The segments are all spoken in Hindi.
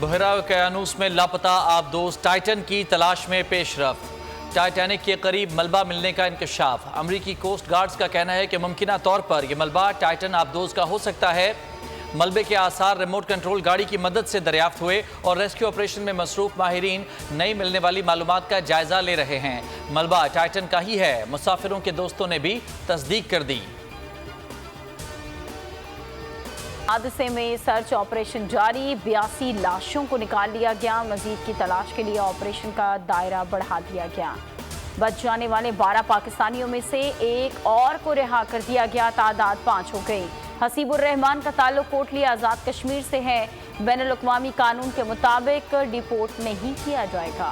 बहरा उकियानूस में लापता आबदोज टाइटन की तलाश में पेशरफ्त। टाइटैनिक के करीब मलबा मिलने का इंकशाफ। अमरीकी कोस्ट गार्ड्स का कहना है कि मुमकिना तौर पर यह मलबा टाइटन आबदोज का हो सकता है। मलबे के आसार रिमोट कंट्रोल गाड़ी की मदद से दरियाफ्त हुए और रेस्क्यू ऑपरेशन में मसरूफ माहिरीन नई मिलने वाली मालूमात का जायजा ले रहे हैं। मलबा टाइटन का ही है, मुसाफिरों के दोस्तों ने भी तस्दीक कर दी। हादसे में सर्च ऑपरेशन जारी, 82 लाशों को निकाल लिया गया। मजीद की तलाश के लिए ऑपरेशन का दायरा बढ़ा दिया गया। बच जाने वाले 12 पाकिस्तानियों में से एक और को रिहा कर दिया गया। तादाद 5 हो गई। हसीबुर रहमान का ताल्लुक कोटली आज़ाद कश्मीर से है। बैनुल अक़वामी कानून के मुताबिक डिपोर्ट नहीं किया जाएगा।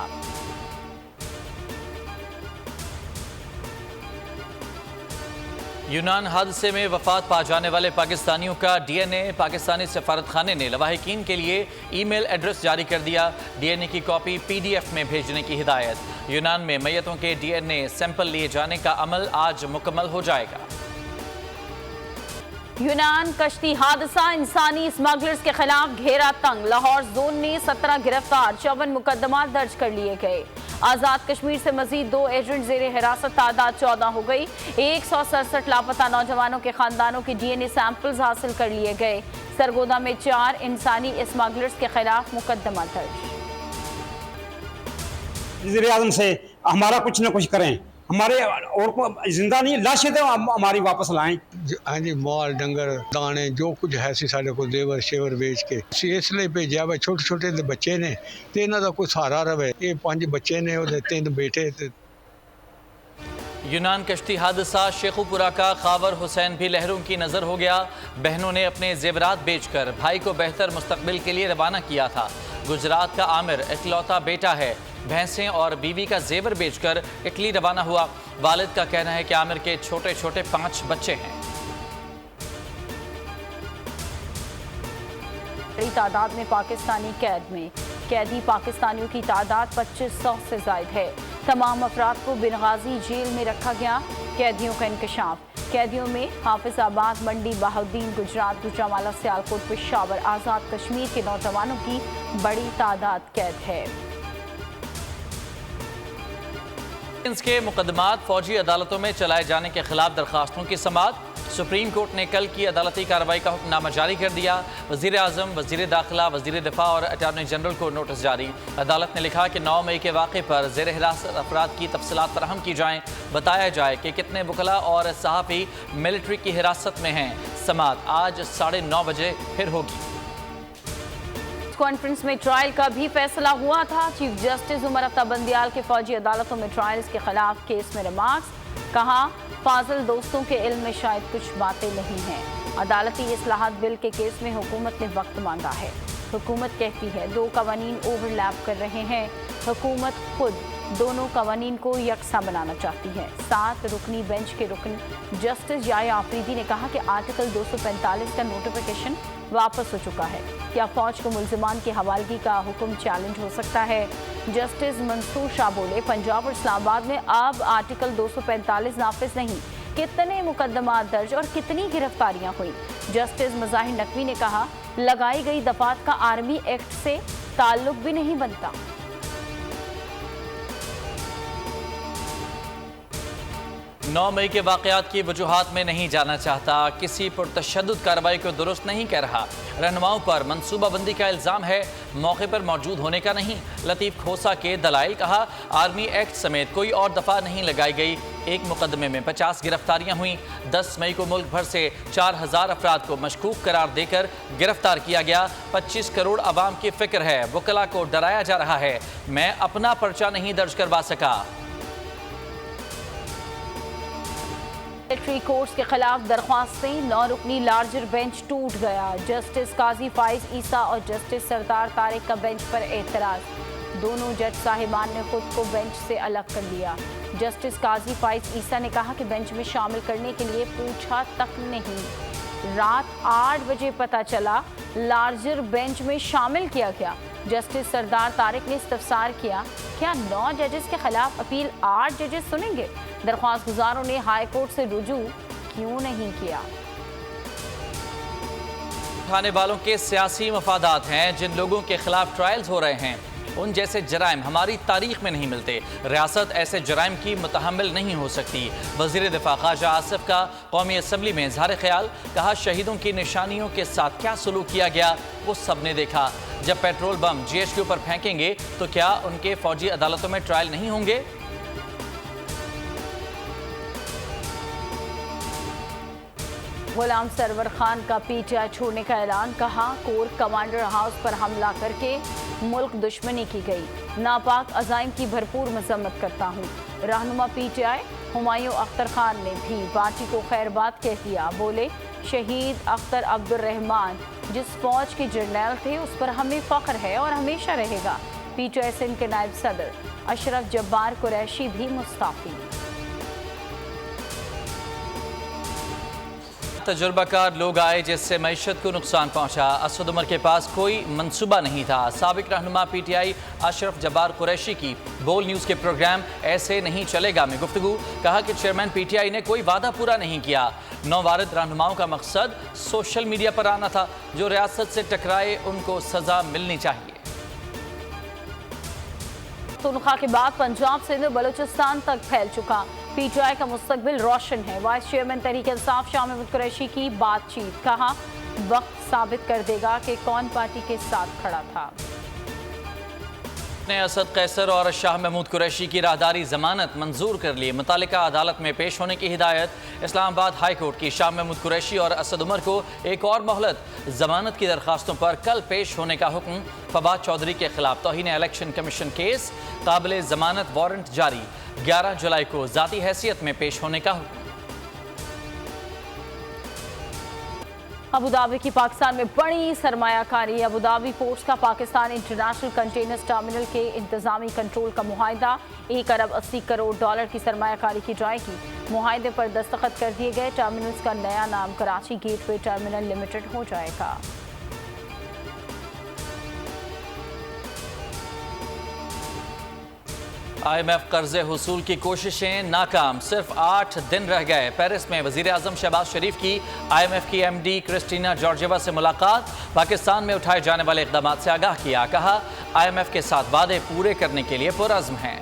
यूनान हादसे में वफात पा जाने वाले पाकिस्तानियों का डीएनए पाकिस्तानी सफारतखाने ने लवाहिकीन के लिए ईमेल एड्रेस जारी कर दिया। डीएनए की कॉपी पीडीएफ में भेजने की हिदायत। यूनान में मैयतों के डीएनए सैंपल लिए जाने का अमल आज मुकम्मल हो जाएगा। यूनान कश्ती हादसा, इंसानी स्मगलर्स के खिलाफ घेरा तंग। लाहौर जोन ने 17 गिरफ्तार, 54 मुकदमा दर्ज कर लिए गए। आज़ाद कश्मीर से मजीद 2 एजेंट जेर हिरासत, तादाद 14 हो गई। 167 लापता नौजवानों के खानदानों के डीएनए सैंपल्स हासिल कर लिए गए। सरगोदा में 4 इंसानी स्मगलर्स के खिलाफ मुकदमा दर्ज। वज़ीर आज़म से हमारा कुछ न कुछ करें, हमारे और को जिंदा नहीं लाशें तो हमारी वापस लाएं। हाँ जी, माल डंगर दाने जो कुछ है सी साढ़े को देवर शेवर बेच के इसलिए भेजा भाई। छोटे छोटे बच्चे ने तो इन्हों का कोई सहारा रहे। ये 5 बच्चे ने, 3 बेटे। यूनान कश्ती हादसा, शेखुपुरा का खावर हुसैन भी लहरों की नज़र हो गया। बहनों ने अपने जेवरात बेचकर भाई को बेहतर मुस्तकबिल के लिए रवाना किया था। गुजरात का आमिर इकलौता बेटा है। भैंसें और बीवी का जेवर बेचकर इटली रवाना हुआ। वालिद का कहना है कि आमिर के छोटे छोटे 5 बच्चे हैं। बड़ी तादाद में पाकिस्तानी कैद में। कैदी पाकिस्तानियों की तादाद 2500 से जायद है। तमाम अफराद को बेनगाजी जेल में रखा गया। कैदियों का इंकशाफ। कैदियों में हाफिजाबाद, मंडी, बहाउद्दीन, गुजरात, गुजरांवाला, सियालकोट, पेशावर, आज़ाद कश्मीर के नौजवानों की बड़ी तादाद कैद है। के मुकदमात फौजी अदालतों में चलाए जाने के खिलाफ दरखास्तों की समाअत। सुप्रीम कोर्ट ने कल की अदालती कार्रवाई का हुक्मनामा जारी कर दिया। वज़ीर आज़म, वज़ीर दाखिला, वज़ीर दिफा और अटॉर्नी जनरल को नोटिस जारी। अदालत ने लिखा कि 9 मई के वाक़े पर ज़ेर हिरासत अफराद की तफसीलात फराहम की जाएँ। बताया जाए कि कितने वकला और सहाफ़ी मिलिट्री की हिरासत में हैं। समाअत आज 9:30 बजे फिर होगी। कॉन्फ्रेंस में ट्रायल का भी फैसला हुआ था। चीफ जस्टिस उमर अफ्ताब बंदियाल के फौजी अदालतों में ट्रायल्स के खिलाफ केस में रिमार्क्स। कहा, फाजिल दोस्तों के इल्म में शायद कुछ बातें नहीं हैं। अदालती इस्लाहात बिल के केस में हुकूमत ने वक्त मांगा है। हुकूमत कहती है 2 कवानीन ओवरलैप कर रहे हैं। हुकूमत खुद दोनों कवानीन को यकसा बनाना चाहती है। 7 रुकनी बेंच के रुकन जस्टिस याया आफरीदी ने कहा कि आर्टिकल 245 का नोटिफिकेशन वापस हो चुका है। क्या फौज को मुल्जिमान की हवालगी का हुक्म चैलेंज हो सकता है? जस्टिस मंसूर शाह बोले, पंजाब और इस्लामाबाद में अब आर्टिकल 245 नाफिज नहीं। कितने मुकदमा दर्ज और कितनी गिरफ्तारियां हुई? जस्टिस मज़ाहिर नकवी ने कहा, लगाई गई दफात का आर्मी एक्ट से ताल्लुक भी नहीं बनता। 9 मई के वाक़यात की वजूहात में नहीं जाना चाहता। किसी पुरतशद्दुद कार्रवाई को दुरुस्त नहीं कह रहा। रहनुमाओं पर मनसूबाबंदी का इल्ज़ाम है, मौके पर मौजूद होने का नहीं। लतीफ़ खोसा के दलाइल। कहा, आर्मी एक्ट समेत कोई और दफ़ा नहीं लगाई गई। एक मुकदमे में 50 गिरफ्तारियां हुई। 10 मई को मुल्क भर से 4000 अफराद को मशकूक करार देकर गिरफ्तार किया गया। 25 करोड़ आवाम की फिक्र है। वकला को डराया जा रहा है। मैं अपना पर्चा नहीं दर्ज करवा सका। मिलिट्री कोर्ट्स के खिलाफ दरख्वास्तें। 9 रुकनी लार्जर बेंच टूट गया। जस्टिस काजी फाइज ईसा और जस्टिस सरदार तारिक का बेंच पर एतराज। दोनों जज साहिबान ने खुद को बेंच से अलग कर लिया। जस्टिस काजी फाइज ईसा ने कहा कि बेंच में शामिल करने के लिए पूछा तक नहीं। रात 8 बजे पता चला, लार्जर बेंच में शामिल किया गया। जस्टिस सरदार तारिक ने इस्तफसार किया, क्या 9 जजेस के खिलाफ अपील 8 जजेस सुनेंगे? दरख्वास्त गुजारों ने हाई कोर्ट से रुजू क्यों नहीं किया? उठाने वालों के सियासी मफादात हैं। जिन लोगों के खिलाफ ट्रायल्स हो रहे हैं उन जैसे जराइम हमारी तारीख में नहीं मिलते। रियासत ऐसे जराइम की मुतहम्मिल नहीं हो सकती। वज़ीर दिफा ख्वाजा आसिफ का कौमी असम्बली में इज़हार ख्याल, कहा शहीदों की निशानियों के साथ क्या सलूक किया गया वो सब ने देखा। जब पेट्रोल बम GH के ऊपर फेंकेंगे तो क्या उनके फौजी अदालतों में ट्रायल नहीं होंगे? गुलाम सरवर खान का PTI छोड़ने का ऐलान, कहा कोर कमांडर हाउस पर हमला करके मुल्क दुश्मनी की गई। नापाक अज़ाइम की भरपूर मजम्मत करता हूँ। रहनुमा PTI हुमायूं अख्तर खान ने भी पार्टी को खैरबाद कह दिया। बोले शहीद अख्तर अब्दुल रहमान जिस फौज के जर्नल थे उस पर हमें फख्र है और हमेशा रहेगा। PTI सिंध के नायब सदर अशरफ जब्बार कुरैशी भी मुस्तफ़ी। तजुर्बाकार लोग आए जिससे मईशत को नुकसान पहुंचा। असद उमर के पास कोई मंसूबा नहीं था। साबिक रहनुमा PTI अशरफ जब्बार कुरैशी की बोल न्यूज़ के प्रोग्राम ऐसे नहीं चलेगा में गुफ्तगू, कहा कि चेयरमैन PTI ने कोई वादा पूरा नहीं किया। नौवारिद रहनुमाओं का मकसद सोशल मीडिया पर आना था। जो रियासत से टकराए उनको सजा मिलनी चाहिए। तनख्वाह के बाद पंजाब से बलूचिस्तान तक फैल चुका। PTI का मुस्तकबिल रोशन है। वाइस चेयरमैन तहरीक इंसाफ शाह महमूद कुरैशी की बातचीत, कहा वक्त साबित कर देगा कि कौन पार्टी के साथ खड़ा था। ने असद कैसर और शाह महमूद कुरैशी की राहदारी जमानत मंजूर कर ली। मुतालिका अदालत में पेश होने की हिदायत। इस्लामाबाद हाई कोर्ट की शाह महमूद कुरैशी और असद उमर को एक और मोहलत। जमानत की दरखास्तों पर कल पेश होने का हुक्म। फवाद चौधरी के खिलाफ तौहीन इलेक्शन कमीशन केस, काबिल जमानत वारंट जारी। 11 जुलाई को जाती हैसियत में पेश होने का हुक्म। अबूधाबी की पाकिस्तान में बड़ी सरमायाकारी। अबूधाबी पोर्ट्स का पाकिस्तान इंटरनेशनल कंटेनर्स टर्मिनल के इंतजामी कंट्रोल का मुआहिदा। $1 अरब 80 करोड़ की सरमायाकारी की जाएगी। मुआहिदे पर दस्तखत कर दिए गए। टर्मिनल्स का नया नाम कराची गेटवे टर्मिनल लिमिटेड हो जाएगा। IMF कर्जे हुसूल की कोशिशें नाकाम। सिर्फ 8 दिन रह गए। पेरिस में वजीर आजम शहबाज शरीफ की IMF की MD क्रिस्टीना जॉर्जिवा से मुलाकात। पाकिस्तान में उठाए जाने वाले इक़दाम से आगाह किया। कहा IMF के साथ वादे पूरे करने के लिए पुरअज़्म हैं।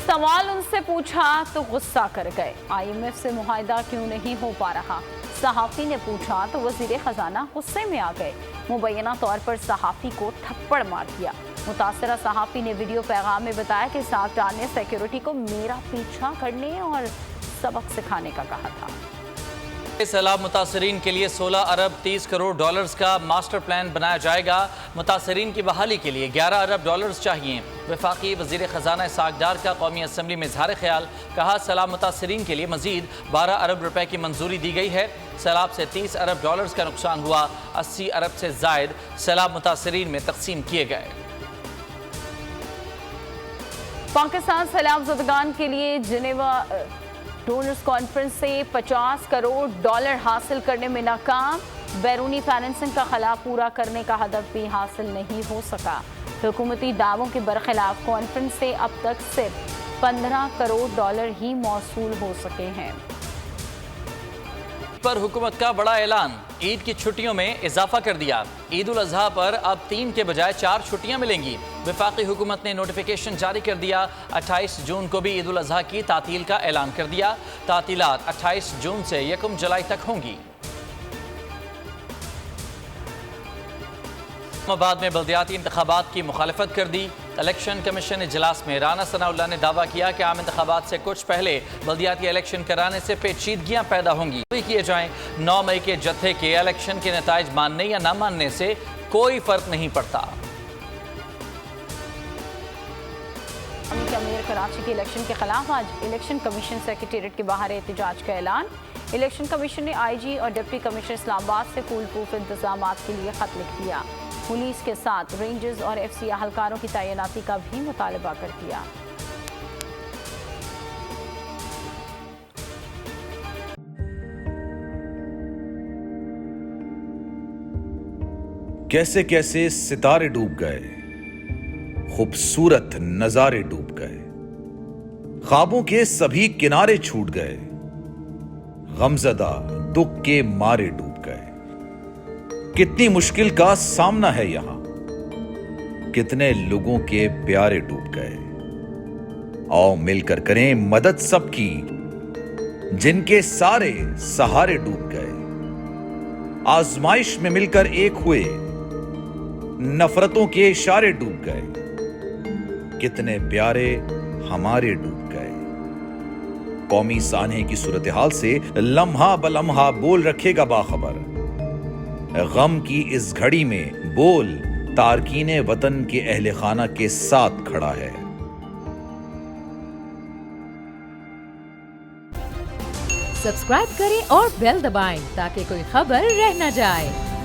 सवाल उनसे पूछा तो गुस्सा कर गए। IMF से मुआहिदा क्यों नहीं हो पा रहा। सहाफ़ी ने पूछा तो वज़ीर ख़जाना गुस्से में आ गए। मुबैना तौर पर सहाफ़ी को थप्पड़ मार दिया। मुतासरा सहाफ़ी ने वीडियो पैगाम में बताया कि साथ डालने सिक्योरिटी को मेरा पीछा करने और सबक सिखाने का कहा था। सैलाब मुतासरीन के लिए 16 अरब 30 करोड़ डॉलर्स का मास्टर प्लान बनाया जाएगा। मुतासरीन की बहाली के लिए 11 अरब डॉलर्स चाहिए। वफाकी वज़ीर ख़जाना इसहाक़ डार का कौमी असम्बली में इज़हार ख्याल, कहा सैलाब मुतासरीन के लिए मज़ीद 12 अरब रुपए की मंजूरी दी गई है। सैलाब से 30 अरब डॉलर्स का नुकसान हुआ। 80 अरब से ज़ायद सैलाब मुतासरीन में तकसीम किए गए। पाकिस्तान सैलाब ज़दगान के लिए जिनेवा डोनर्स कॉन्फ्रेंस से 50 करोड़ डॉलर हासिल करने में नाकाम। बैरूनी फाइनेंसिंग का खला पूरा करने का हदफ भी हासिल नहीं हो सका। हुकूमती दावों के बरखिलाफ कॉन्फ्रेंस से अब तक सिर्फ 15 करोड़ डॉलर ही मौसूल हो सके हैं। पर हुकूमत का बड़ा ऐलान, ईद की छुट्टियों में इजाफा कर दिया। ईद उल अजहा पर अब 3 के बजाय 4 छुट्टियां मिलेंगी। वफाकी हुकूमत ने नोटिफिकेशन जारी कर दिया। 28 जून को भी ईद उल अजहा की तातील का ऐलान कर दिया। तातीलात 28 जून से 1 जुलाई तक होंगी। इस्लामाबाद में बल्दियाती इंतखाबात की मुखालफत कर दी। इलेक्शन कमीशन इजलास में राना सनाउल्लाह ने दावा किया कि आम इंतखाबात से कुछ पहले बल्दियाती इलेक्शन कराने से पेचीदगियां पैदा होंगी किए जाएं। 9 मई के जत्थे के इलेक्शन के नताइज मानने या न मानने से कोई फर्क नहीं पड़ता। अमीर कराची के इलेक्शन के खिलाफ आज इलेक्शन कमीशन सेक्रेटेरिएट के बाहर एहतजाज का ऐलान। इलेक्शन कमीशन ने IG और डिप्टी कमिश्नर इस्लामाबाद से फूल प्रूफ इंतजाम के लिए खत लिख दिया। पुलिस के साथ रेंजर्स और FC अहलकारों की तैनाती का भी मुतालबा कर दिया। कैसे कैसे सितारे डूब गए, खूबसूरत नजारे डूब गए, ख्वाबों के सभी किनारे छूट गए, गमज़दा दुख के मारे डूब गए। कितनी मुश्किल का सामना है यहां, कितने लोगों के प्यारे डूब गए। आओ मिलकर करें मदद सबकी, जिनके सारे सहारे डूब गए। आजमाइश में मिलकर एक हुए, नफरतों के इशारे डूब गए। कितने प्यारे हमारे डूब गए। कौमी सानहे की सूरत हाल से लम्हा बलम्हा बोल रखेगा बाखबर। गम की इस घड़ी में बोल तारकीने वतन के अहले खाना के साथ खड़ा है। सब्सक्राइब करें और बेल दबाएं ताकि कोई खबर रह न जाए।